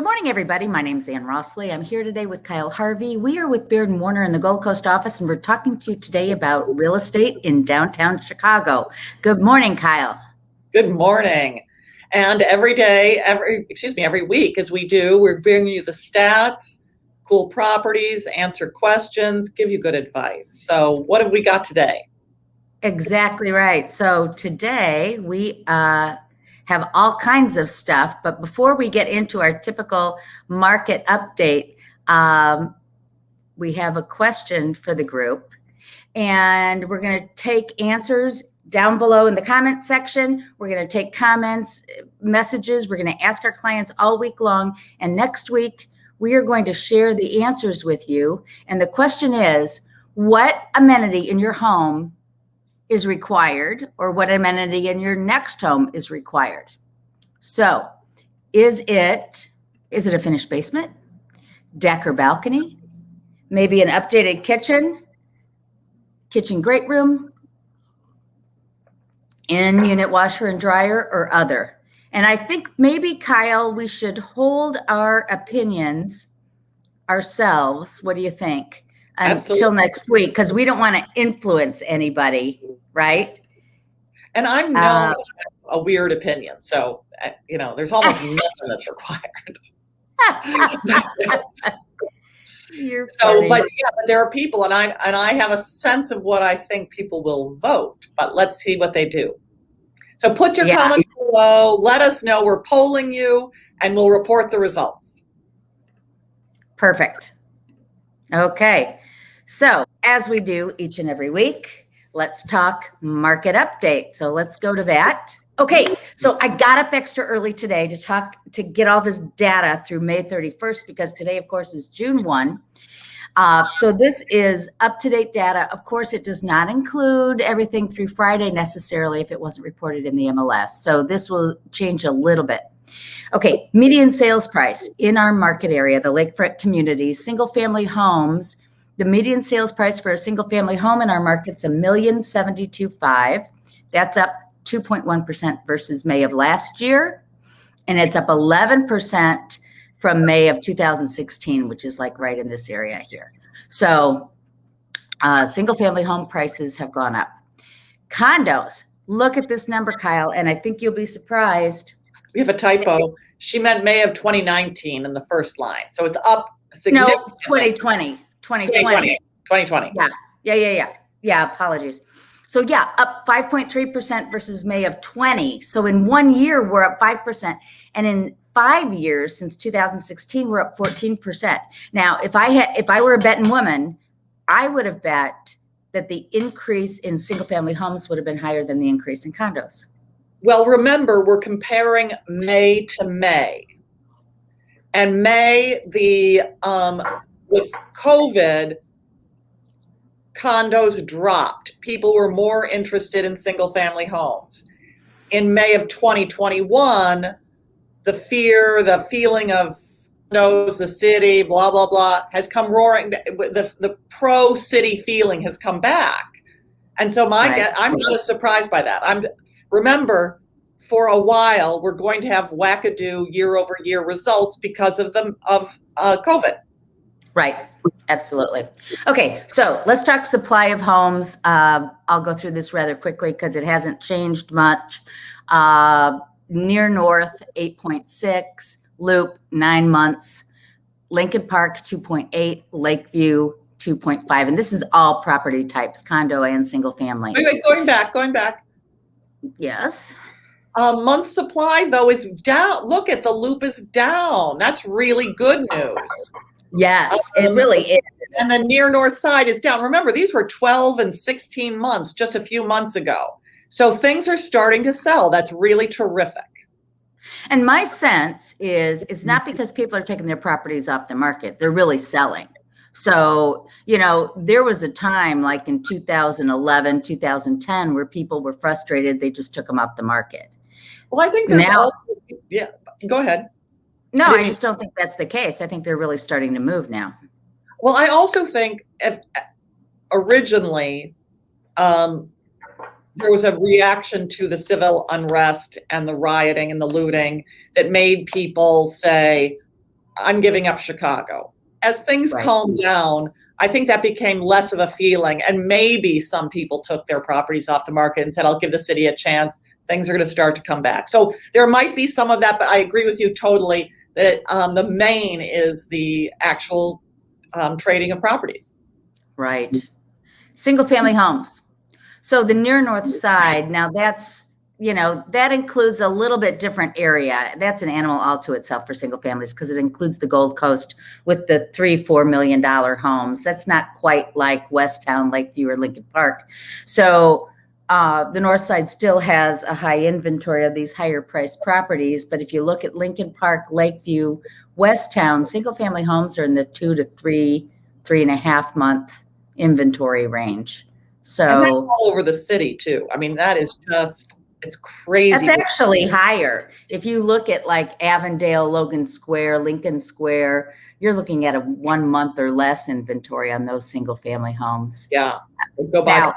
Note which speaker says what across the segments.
Speaker 1: morning, everybody. My name is Ann Rossley. I'm here today with Kyle Harvey. We are with Beard & Warner in the Gold Coast office, and we're talking to you today about real estate in downtown Chicago. Good morning, Kyle.
Speaker 2: Good morning. And every week, as we do, we're bringing you the stats, cool properties, answer questions, give you good advice. So what have we got today?
Speaker 1: Exactly right. So today we have all kinds of stuff, but before we get into our typical market update, we have a question for the group, and we're going to take answers down below in the comment section. We're going to take comments, messages. We're going to ask our clients all week long, and next week we are going to share the answers with you. And the question is, what amenity in your home is required, or what amenity in your next home is required? So is it a finished basement, deck or balcony, maybe an updated kitchen great room, in-unit washer and dryer, or other? And I think maybe, Kyle, we should hold our opinions ourselves. What do you think? Until next week, because we don't want to influence anybody, right?
Speaker 2: And I'm known to have a weird opinion, so there's almost nothing that's required.
Speaker 1: You're funny.
Speaker 2: But there are people, and I have a sense of what I think people will vote. But let's see what they do. So put your comments below. Let us know. We're polling you, and we'll report the results.
Speaker 1: Perfect. Okay. So as we do each and every week, let's talk market update. So let's go to that. Okay. So I got up extra early today to get all this data through May 31st, because today, of course, is June 1. So this is up-to-date data. Of course, it does not include everything through Friday necessarily if it wasn't reported in the MLS. So this will change a little bit. Okay. Median sales price in our market area, the Lakefront communities, single-family homes. The median sales price for a single family home in our market's $1,072,500. That's up 2.1% versus May of last year. And it's up 11% from May of 2016, which is like right in this area here. So single family home prices have gone up. Condos, look at this number, Kyle, and I think you'll be surprised.
Speaker 2: We have a typo. She meant May of 2019 in the first line. So it's up significantly.
Speaker 1: No, 2020. Yeah. Apologies. So up 5.3% versus May of 20. So in 1 year, we're up 5%. And in 5 years, since 2016, we're up 14%. Now, if I were a betting woman, I would have bet that the increase in single family homes would have been higher than the increase in condos.
Speaker 2: Well, remember, we're comparing May to May. And May, with COVID, condos dropped. People were more interested in single family homes. In May of 2021, the feeling of condos, the city, blah, blah, blah, has come roaring. The pro-city feeling has come back. And so I'm not surprised by that. Remember, for a while, we're going to have wackadoo year-over-year results because of COVID.
Speaker 1: Right. Absolutely. Okay. So let's talk supply of homes. I'll go through this rather quickly because it hasn't changed much. Near North, 8.6, Loop, 9 months, Lincoln Park, 2.8, Lakeview, 2.5. And this is all property types, condo and single family.
Speaker 2: Wait, going back.
Speaker 1: Yes.
Speaker 2: Month supply, though, is down. Look at the Loop is down. That's really good news.
Speaker 1: Yes, it really is.
Speaker 2: And the near north side is down. Remember, these were 12 and 16 months just a few months ago. So things are starting to sell. That's really terrific.
Speaker 1: And my sense is it's not because people are taking their properties off the market. They're really selling. So, there was a time like in 2011, 2010, where people were frustrated. They just took them off the market.
Speaker 2: Well, I think there's go ahead.
Speaker 1: No, I just don't think that's the case. I think they're really starting to move now.
Speaker 2: Well, I also think originally there was a reaction to the civil unrest and the rioting and the looting that made people say, I'm giving up Chicago. As things
Speaker 1: Right.
Speaker 2: calmed down, I think that became less of a feeling. And maybe some people took their properties off the market and said, I'll give the city a chance. Things are going to start to come back. So there might be some of that, but I agree with you totally that the main is the actual trading of properties.
Speaker 1: Right. Single family homes. So the near north side, now that's, that includes a little bit different area. That's an animal all to itself for single families because it includes the Gold Coast with the $3-4 million homes. That's not quite like Westtown, Lakeview, or Lincoln Park. So the north side still has a high inventory of these higher priced properties. But if you look at Lincoln Park, Lakeview, Westtown, single family homes are in the 2 to 3.5 month inventory range. So
Speaker 2: and that's all over the city too. I mean, that is just, it's crazy.
Speaker 1: That's actually higher. If you look at like Avondale, Logan Square, Lincoln Square, you're looking at a 1 month or less inventory on those single family homes.
Speaker 2: Yeah. Go by.
Speaker 1: Now,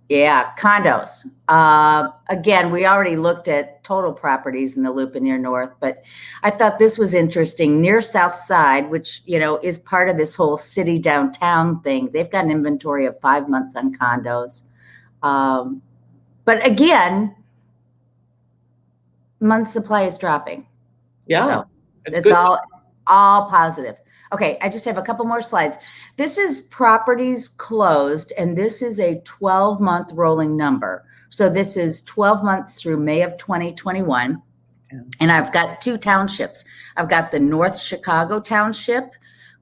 Speaker 1: yeah, condos. Again, we already looked at total properties in the Loop and near north, but I thought this was interesting. Near South Side, which, is part of this whole city downtown thing, they've got an inventory of 5 months on condos. But again, month supply is dropping.
Speaker 2: Yeah.
Speaker 1: So it's all positive. Okay, I just have a couple more slides. This is properties closed, and this is a 12-month rolling number. So this is 12 months through May of 2021. And I've got 2 townships. I've got the North Chicago Township,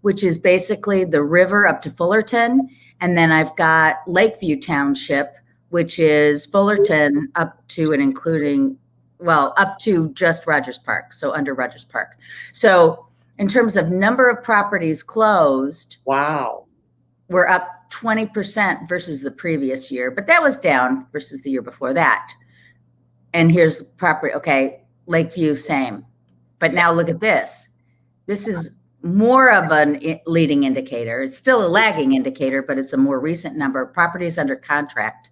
Speaker 1: which is basically the river up to Fullerton. And then I've got Lakeview Township, which is Fullerton up to and including, up to just Rogers Park. So under Rogers Park. So in terms of number of properties closed,
Speaker 2: wow,
Speaker 1: we're up 20% versus the previous year, but that was down versus the year before that. And here's the property. Okay, Lakeview, same. But now look at this. This is more of a leading indicator. It's still a lagging indicator, but it's a more recent number of properties under contract.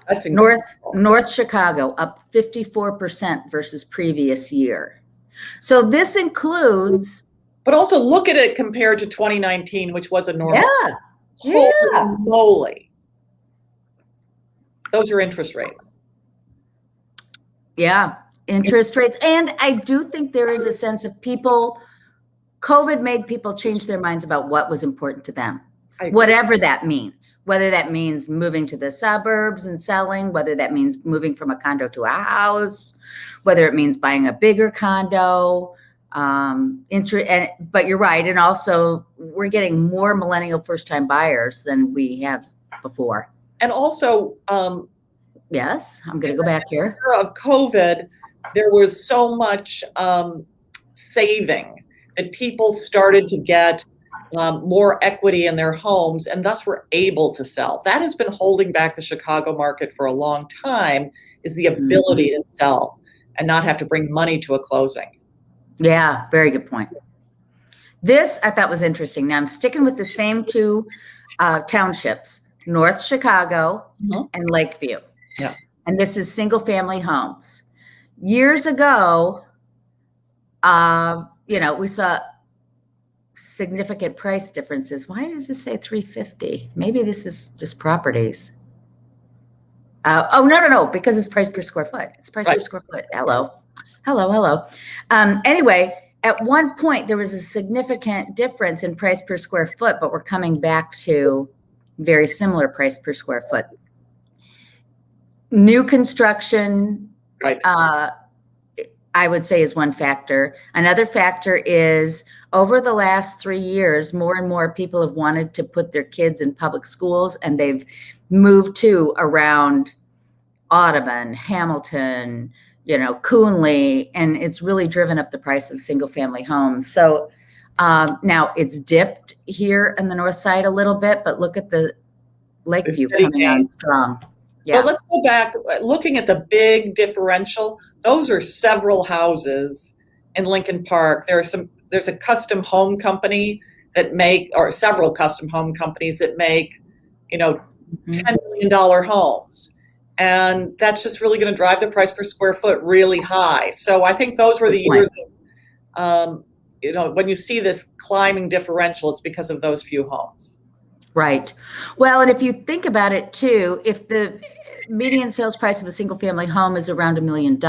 Speaker 2: That's incredible.
Speaker 1: North Chicago up 54% versus previous year. So this includes,
Speaker 2: but also look at it compared to 2019, which was a normal.
Speaker 1: Yeah.
Speaker 2: Holy moly. Those are interest rates.
Speaker 1: Yeah, interest rates. And I do think there is a sense of COVID made people change their minds about what was important to them. Whatever that means, whether that means moving to the suburbs and selling, whether that means moving from a condo to a house, whether it means buying a bigger condo, but you're right. And also we're getting more millennial first-time buyers than we have before.
Speaker 2: And also,
Speaker 1: yes, I'm going to go back here.
Speaker 2: Of COVID, there was so much saving that people started to get more equity in their homes and thus were able to sell. That has been holding back the Chicago market for a long time, is the ability to sell and not have to bring money to a closing.
Speaker 1: Yeah, very good point. This I thought was interesting. Now I'm sticking with the same 2 townships, North Chicago and Lakeview.
Speaker 2: Yeah.
Speaker 1: And this is single family homes. Years ago, we saw significant price differences. Why does this say 350? Maybe this is just properties. No, because it's price per square foot. It's price per square foot. Hello. Anyway, at one point there was a significant difference in price per square foot, but we're coming back to very similar price per square foot. New construction, I would say, is one factor. Another factor is over the last 3 years, more and more people have wanted to put their kids in public schools, and they've moved to around Audubon, Hamilton, Coonley, and it's really driven up the price of single family homes. So now it's dipped here in the north side a little bit, but look at the Lakeview coming on strong. Yeah.
Speaker 2: But let's go back, looking at the big differential. Those are several houses in Lincoln Park. There's a custom home company or several custom home companies that make, $10 million homes. And that's just really going to drive the price per square foot really high. So I think those were the
Speaker 1: Good point.
Speaker 2: years, when you see this climbing differential, it's because of those few homes.
Speaker 1: Right. Well, and if you think about it too, if the median sales price of a single family home is around $1 million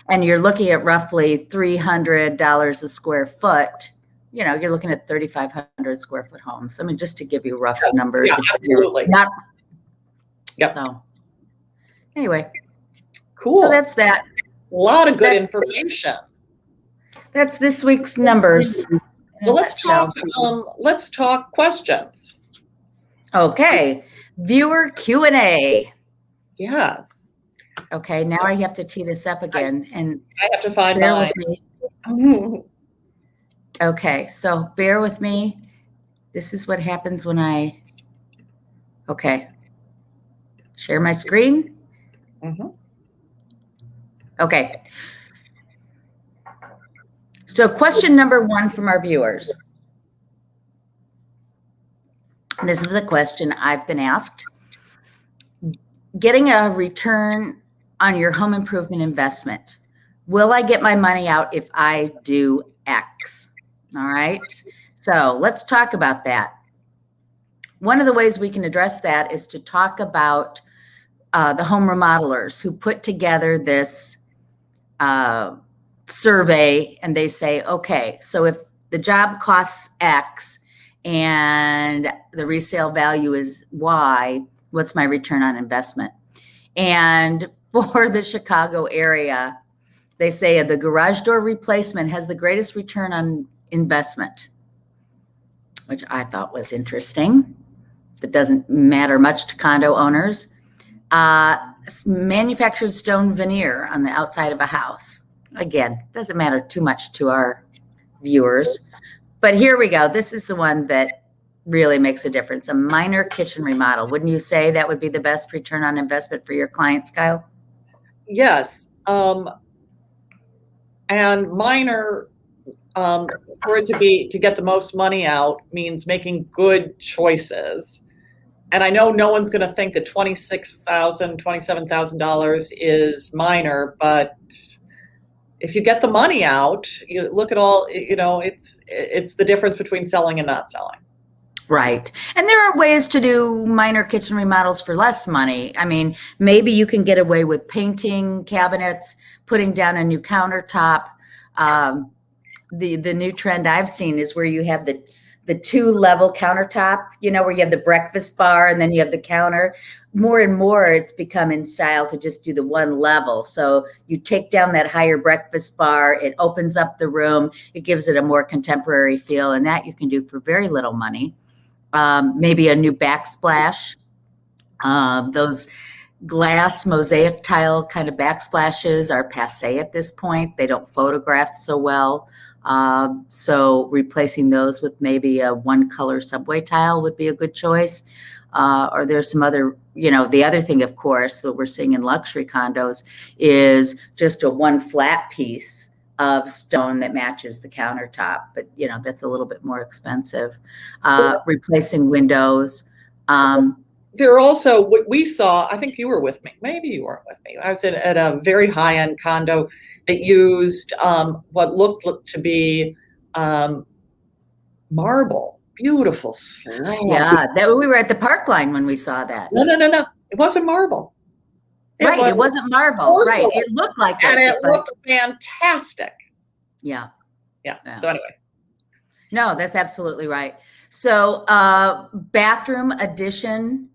Speaker 1: and you're looking at roughly $300 a square foot, you're looking at 3,500 square foot homes. I mean, just to give you rough numbers.
Speaker 2: Yeah, absolutely.
Speaker 1: Yep. So anyway.
Speaker 2: Cool.
Speaker 1: So that's that.
Speaker 2: A lot of good information.
Speaker 1: That's this week's numbers.
Speaker 2: Well, let's talk questions.
Speaker 1: Okay. Viewer Q&A.
Speaker 2: Yes.
Speaker 1: Okay, now I have to tee this up again, and
Speaker 2: I have to find mine.
Speaker 1: Okay, so bear with me. This is what happens when share my screen. Okay. So question number 1 from our viewers. This is a question I've been asked. Getting a return on your home improvement investment. Will I get my money out if I do X? All right. So let's talk about that. One of the ways we can address that is to talk about the home remodelers who put together this survey, and they say, okay, so if the job costs X and the resale value is Y, what's my return on investment? And for the Chicago area, they say the garage door replacement has the greatest return on investment, which I thought was interesting. That doesn't matter much to condo owners. Manufactured stone veneer on the outside of a house. Again, doesn't matter too much to our viewers. But here we go. This is the one that really makes a difference. A minor kitchen remodel. Wouldn't you say that would be the best return on investment for your clients, Kyle?
Speaker 2: Yes. And minor, for it to get the most money out means making good choices. And I know no one's going to think that $26,000, $27,000 is minor, but if you get the money out, you look at all, it's the difference between selling and not selling.
Speaker 1: Right. And there are ways to do minor kitchen remodels for less money. I mean, maybe you can get away with painting cabinets, putting down a new countertop. The new trend I've seen is where you have the 2-level countertop, where you have the breakfast bar and then you have the counter. More and more, it's become in style to just do the 1 level. So you take down that higher breakfast bar, it opens up the room, it gives it a more contemporary feel, and that you can do for very little money. Maybe a new backsplash. Those glass mosaic tile kind of backsplashes are passé at this point. They don't photograph so well. So replacing those with maybe a 1-color subway tile would be a good choice. Or there's some other, the other thing, of course, that we're seeing in luxury condos is just a 1 flat piece of stone that matches the countertop. But, that's a little bit more expensive. Replacing windows.
Speaker 2: There are also, what we saw, I think you were with me. Maybe you weren't with me. I was at a very high-end condo that used what looked to be marble. Beautiful slabs.
Speaker 1: Yeah, we were at the park line when we saw that.
Speaker 2: No. It wasn't marble.
Speaker 1: It wasn't marble.
Speaker 2: Porcelain.
Speaker 1: Right. It looked like it.
Speaker 2: And it looked fantastic.
Speaker 1: Yeah.
Speaker 2: So anyway.
Speaker 1: No, that's absolutely right. So bathroom addition,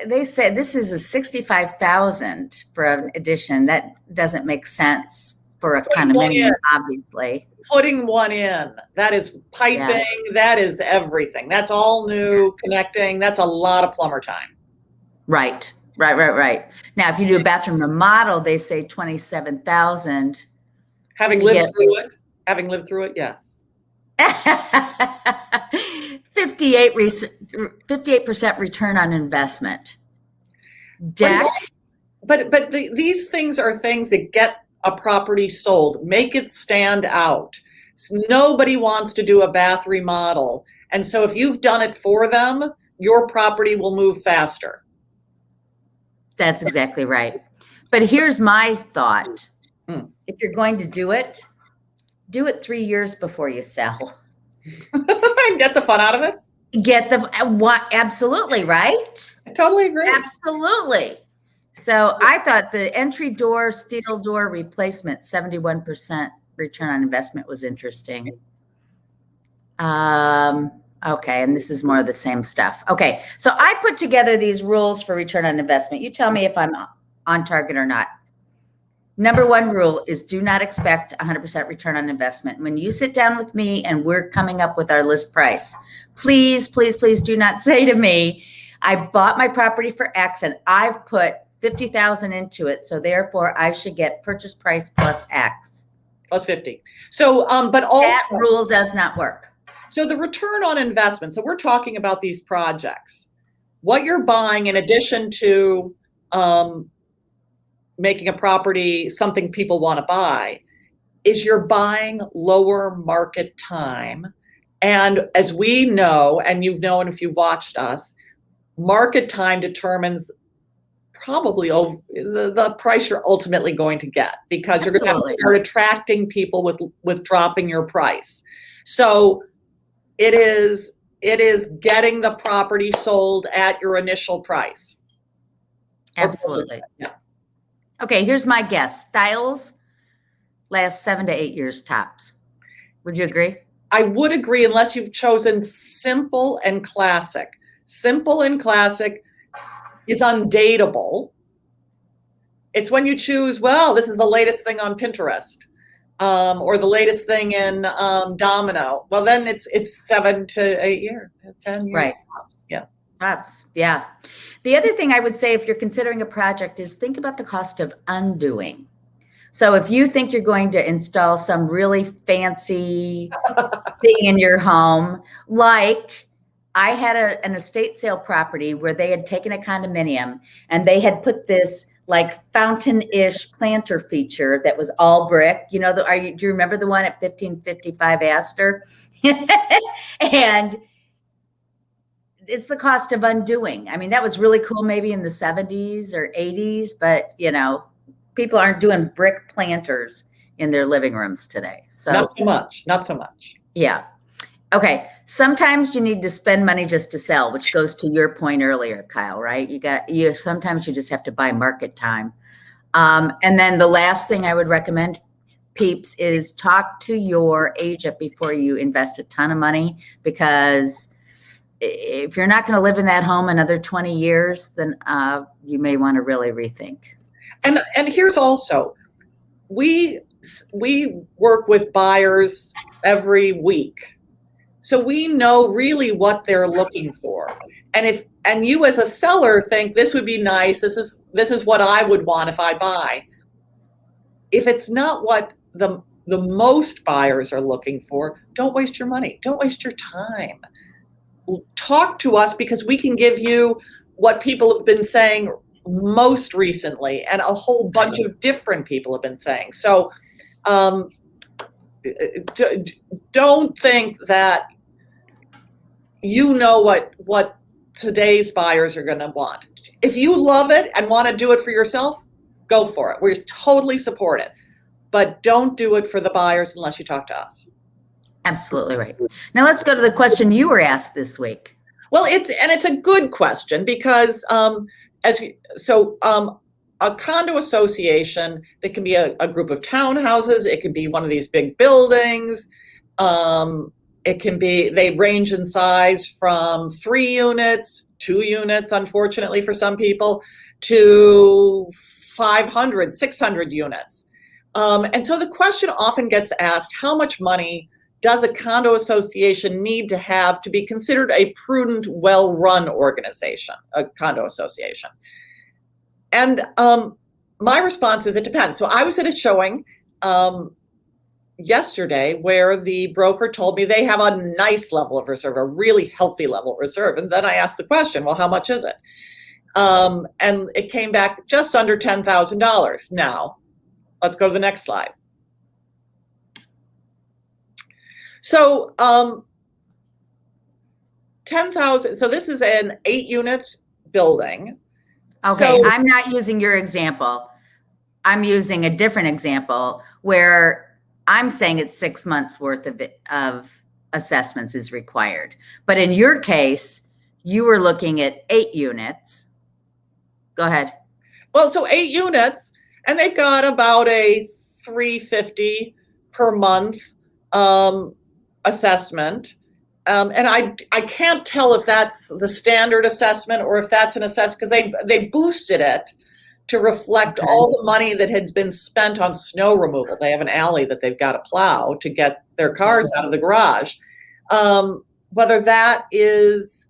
Speaker 1: they said this is a $65,000 for an addition. That doesn't make sense for a condominium, obviously. Putting
Speaker 2: 1 in, that is piping, that is everything. That's all new, connecting. That's a lot of plumber time.
Speaker 1: Right. Now, if you do a bathroom remodel, they say $27,000.
Speaker 2: Having lived through it, yes.
Speaker 1: 58% return on investment. Deck.
Speaker 2: But these things are things that get a property sold, make it stand out. So nobody wants to do a bath remodel. And so if you've done it for them, your property will move faster.
Speaker 1: That's exactly right. But here's my thought.
Speaker 2: Mm.
Speaker 1: If you're going to do it 3 years before you sell.
Speaker 2: Get the fun out of it.
Speaker 1: Get the what? Absolutely, right?
Speaker 2: I totally agree.
Speaker 1: Absolutely. So I thought the entry door, steel door replacement, 71% return on investment was interesting. Okay, and this is more of the same stuff. Okay, so I put together these rules for return on investment. You tell me if I'm on target or not. Number one rule is do not expect 100% return on investment. When you sit down with me and we're coming up with our list price, please, please, please do not say to me, I bought my property for X and I've put 50,000 into it, so therefore I should get purchase price plus X.
Speaker 2: Plus 50. So, but also
Speaker 1: that rule does not work.
Speaker 2: So the return on investment. So we're talking about these projects. What you're buying in addition to making a property something people want to buy is you're buying lower market time. And as we know, and you've known if you've watched us, market time determines probably over the price you're ultimately going to get, because you're going to have to start attracting people with dropping your price. So it is getting the property sold at your initial price.
Speaker 1: Absolutely.
Speaker 2: Yeah.
Speaker 1: Okay, here's my guess. Styles last 7 to 8 years tops. Would you agree?
Speaker 2: I would agree, unless you've chosen simple and classic. Simple and classic is undateable. It's when you choose, well, this is the latest thing on Pinterest, or the latest thing in Domino. Well, then it's 7 to 8 years, 10 years.
Speaker 1: Right.
Speaker 2: Tops. Yeah.
Speaker 1: Tops. Yeah. The other thing I would say, if you're considering a project, is think about the cost of undoing. So if you think you're going to install some really fancy thing in your home, like I had an estate sale property where they had taken a condominium and they had put this like fountain-ish planter feature that was all brick. You know, do you remember the one at 1555 Astor? And it's the cost of undoing. I mean, that was really cool maybe in the 70s or 80s, but you know, people aren't doing brick planters in their living rooms today. So
Speaker 2: not so much. Not so much.
Speaker 1: Yeah. Okay. Sometimes you need to spend money just to sell, which goes to your point earlier, Kyle, right? Sometimes you just have to buy market time. And then the last thing I would recommend, peeps, is talk to your agent before you invest a ton of money, because if you're not going to live in that home another 20 years, then you may want to really rethink.
Speaker 2: And here's also, we work with buyers every week, so we know really what they're looking for. And you as a seller think this would be nice. This is what I would want if I buy. If it's not what the most buyers are looking for, don't waste your money. Don't waste your time. Talk to us, because we can give you what people have been saying most recently, and a whole bunch of different people have been saying. So don't think that you know what today's buyers are going to want. If you love it and want to do it for yourself, go for it. We totally support it. But don't do it for the buyers unless you talk to us. Absolutely right.
Speaker 1: Now let's go to the question you were asked this week.
Speaker 2: Well, it's a good question, because a condo association, that can be a group of townhouses, it can be one of these big buildings, it can be, they range in size from 3 units, 2 units, unfortunately for some people, to 500, 600 units. And so the question often gets asked, how much money does a condo association need to have to be considered a prudent, well-run organization, a condo association? And my response is it depends. So I was at a showing yesterday where the broker told me they have a nice level of reserve, a really healthy level of reserve. And then I asked the question, well, how much is it? And it came back just under $10,000. Now, let's go to the next slide. So 10,000, so this is an 8-unit building.
Speaker 1: Okay,
Speaker 2: So,
Speaker 1: I'm not using your example. I'm using a different example where I'm saying it's 6 months worth of assessments is required. But in your case, you were looking at 8 units. Go ahead.
Speaker 2: well, so 8 units, and they've got about a 350 per month assessment. And I can't tell if that's the standard assessment or if that's an assessment, because they boosted it to reflect
Speaker 1: Okay.
Speaker 2: all the money that had been spent on snow removal. They have an alley that they've got to plow to get their cars out of the garage. Whether that is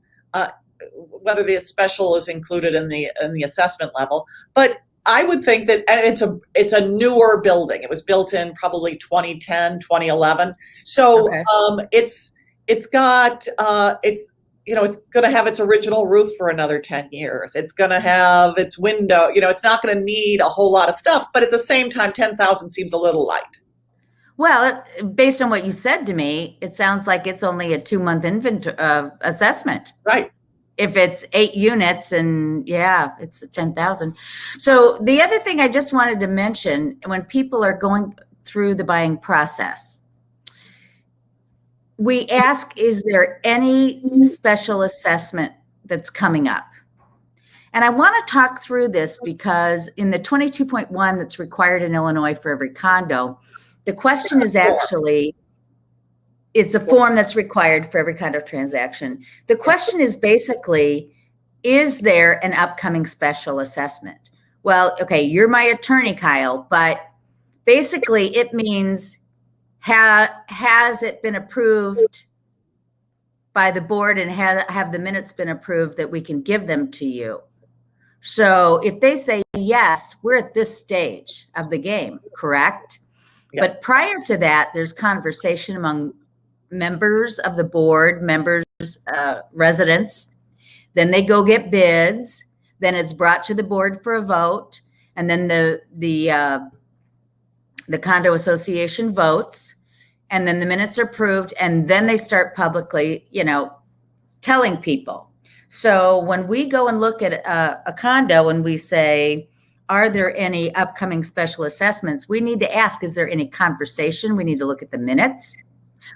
Speaker 2: whether the special is included in the assessment level, but I would think that, and it's a newer building. It was built in probably 2010, 2011. So
Speaker 1: Okay.
Speaker 2: it's got it's going to have its original roof for another 10 years. It's going to have its window. It's not going to need a whole lot of stuff, but at the same time, 10,000 seems a little light.
Speaker 1: Well, based on what you said to me, it sounds like it's only a 2-month inventory assessment.
Speaker 2: Right.
Speaker 1: If it's 8 units and it's 10,000. So the other thing I just wanted to mention, when people are going through the buying process, we ask, is there any special assessment that's coming up? And I want to talk through this because in the 22.1 that's required in Illinois for every condo, the question is actually, it's a form that's required for every condo transaction. The question is basically, is there an upcoming special assessment? Well, okay, you're my attorney, Kyle, but basically it means, has it been approved by the board and have the minutes been approved that we can give them to you? So if they say yes, we're at this stage of the game, correct?
Speaker 2: Yes.
Speaker 1: But prior to that, there's conversation among members of the board, residents. Then they go get bids. Then it's brought to the board for a vote, and then the condo association votes, and then the minutes are approved, and then they start publicly, telling people. So when we go and look at a condo and we say, are there any upcoming special assessments? We need to ask, is there any conversation? We need to look at the minutes.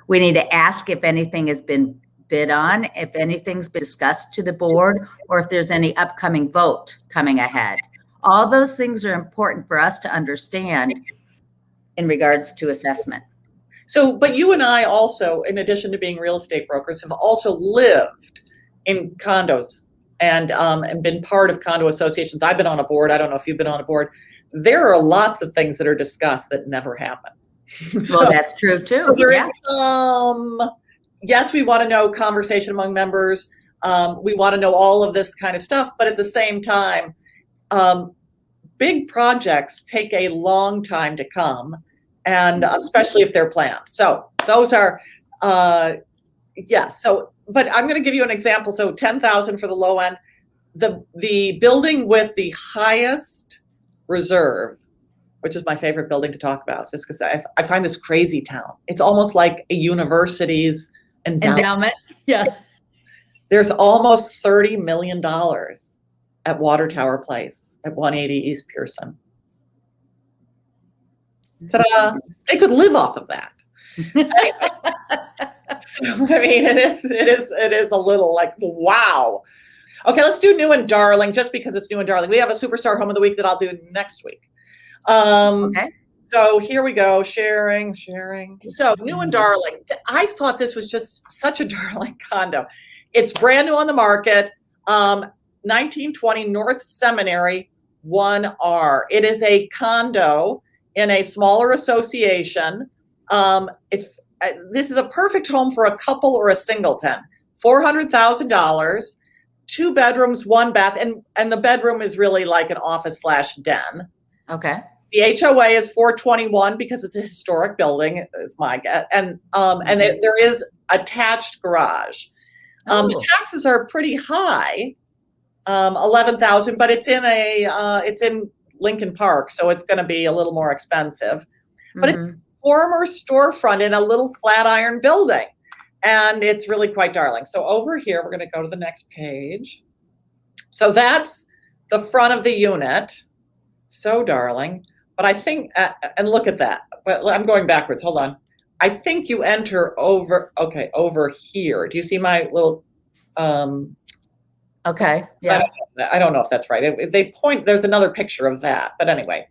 Speaker 1: We need to ask if anything has been bid on, if anything's been discussed to the board, or if there's any upcoming vote coming ahead. All those things are important for us to understand in regards to assessment.
Speaker 2: So, but you and I also, in addition to being real estate brokers, have also lived in condos and been part of condo associations. I've been on a board. I don't know if you've been on a board. There are lots of things that are discussed that never happen.
Speaker 1: So, well, that's true too.
Speaker 2: There is yes, we want to know conversation among members. We want to know all of this kind of stuff, but at the same time, big projects take a long time to come, and especially if they're planned. So those are, yes. So, but I'm going to give you an example. So 10,000 for the low end. The building with the highest reserve, which is my favorite building to talk about, just because I find this crazy town. It's almost like a university's endowment.
Speaker 1: Yeah.
Speaker 2: There's almost $30 million at Water Tower Place at 180 East Pearson. Ta-da! They could live off of that. So, I mean, it is a little like, wow. Okay, let's do new and darling, just because it's new and darling. We have a superstar home of the week that I'll do next week.
Speaker 1: Okay.
Speaker 2: So here we go, sharing. So new and darling. I thought this was just such a darling condo. It's brand new on the market. 1920 North Seminary 1R. It is a condo in a smaller association. This is a perfect home for a couple or a singleton. $400,000, 2 bedrooms, 1 bath, and the bedroom is really like an office/den.
Speaker 1: Okay.
Speaker 2: The HOA is 421 because it's a historic building, is my guess, and there is attached garage. The taxes are pretty high, 11,000, but it's in Lincoln Park, so it's going to be a little more expensive. But it's a former storefront in a little Flatiron building, and it's really quite darling. So over here, we're going to go to the next page. So that's the front of the unit. So darling. But I think, and look at that. But I'm going backwards. Hold on. I think you enter over here. Do you see my little,
Speaker 1: Okay. Yeah.
Speaker 2: I don't know if that's right. They point, there's another picture of that. But anyway,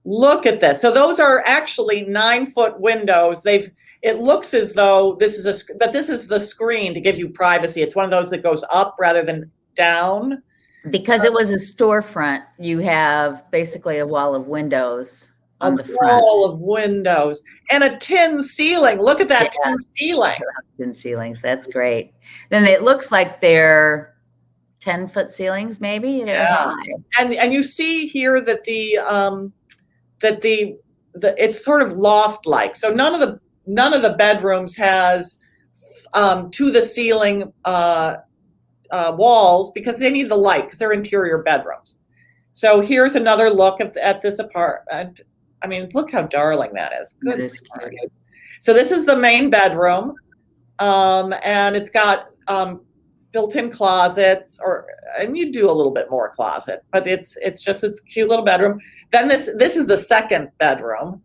Speaker 2: look at this. So those are actually 9-foot windows. It looks as though this is the screen to give you privacy. It's one of those that goes up rather than down.
Speaker 1: Because it was a storefront, you have basically a wall of windows on the front.
Speaker 2: A wall of windows and a tin ceiling. Look at that tin ceiling.
Speaker 1: Tin ceilings. That's great. Then it looks like they're 10-foot ceilings, maybe.
Speaker 2: Yeah. And you see here that it's sort of loft-like. So none of the bedrooms has to the ceiling walls because they need the light because they're interior bedrooms. So here's another look at this apartment. I mean, look how darling that is. Good.
Speaker 1: That is cute.
Speaker 2: So this is the main bedroom, and it's got built-in closets, and you do a little bit more closet, but it's just this cute little bedroom. Then this is the second bedroom,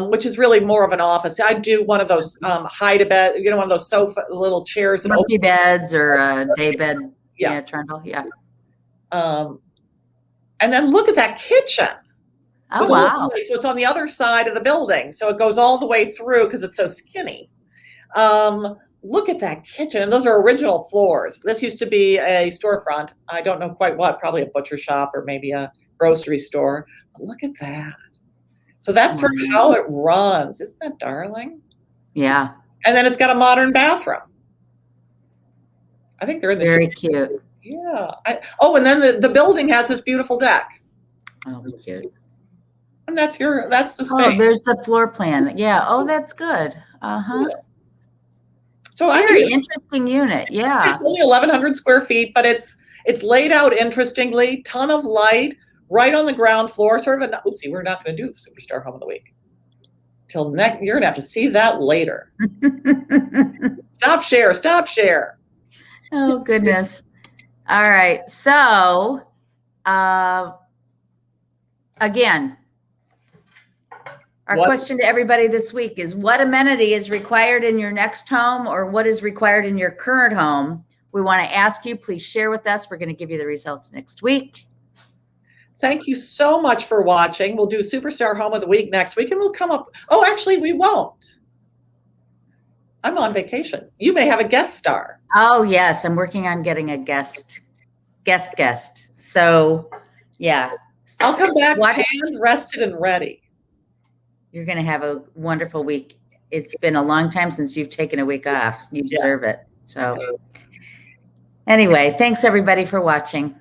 Speaker 2: which is really more of an office. I do one of those hide-a-bed, one of those sofa little chairs.
Speaker 1: Monkey beds or a day bed.
Speaker 2: Yeah.
Speaker 1: Trundle. Yeah.
Speaker 2: And then look at that kitchen.
Speaker 1: Oh, wow.
Speaker 2: So it's on the other side of the building. So it goes all the way through because it's so skinny. Look at that kitchen. And those are original floors. This used to be a storefront. I don't know quite what, probably a butcher shop or maybe a grocery store. But look at that. So that's sort of how it runs. Isn't that darling?
Speaker 1: Yeah.
Speaker 2: And then it's got a modern bathroom. I think they're in the
Speaker 1: very cute.
Speaker 2: Yeah. And then the building has this beautiful deck.
Speaker 1: Oh, cute.
Speaker 2: And that's the space.
Speaker 1: Oh, there's the floor plan. Yeah. Oh, that's good. Uh-huh.
Speaker 2: Yeah. So
Speaker 1: very interesting unit. Yeah.
Speaker 2: It's only 1,100 square feet, but it's laid out interestingly. Ton of light right on the ground floor. Sort of oopsie, we're not going to do Superstar Home of the Week till next. You're going to have to see that later. Stop share.
Speaker 1: Oh goodness. All right. So, again, our question to everybody this week is, what amenity is required in your next home or what is required in your current home? We want to ask you, please share with us. We're going to give you the results next week.
Speaker 2: Thank you so much for watching. We'll do Superstar Home of the Week next week and we'll come up. Oh, actually, we won't. I'm on vacation. You may have a guest star.
Speaker 1: Oh, yes. I'm working on getting a guest. So, yeah.
Speaker 2: I'll come back tanned, rested, and ready.
Speaker 1: You're going to have a wonderful week. It's been a long time since you've taken a week off. You deserve it. So, anyway, thanks everybody for watching.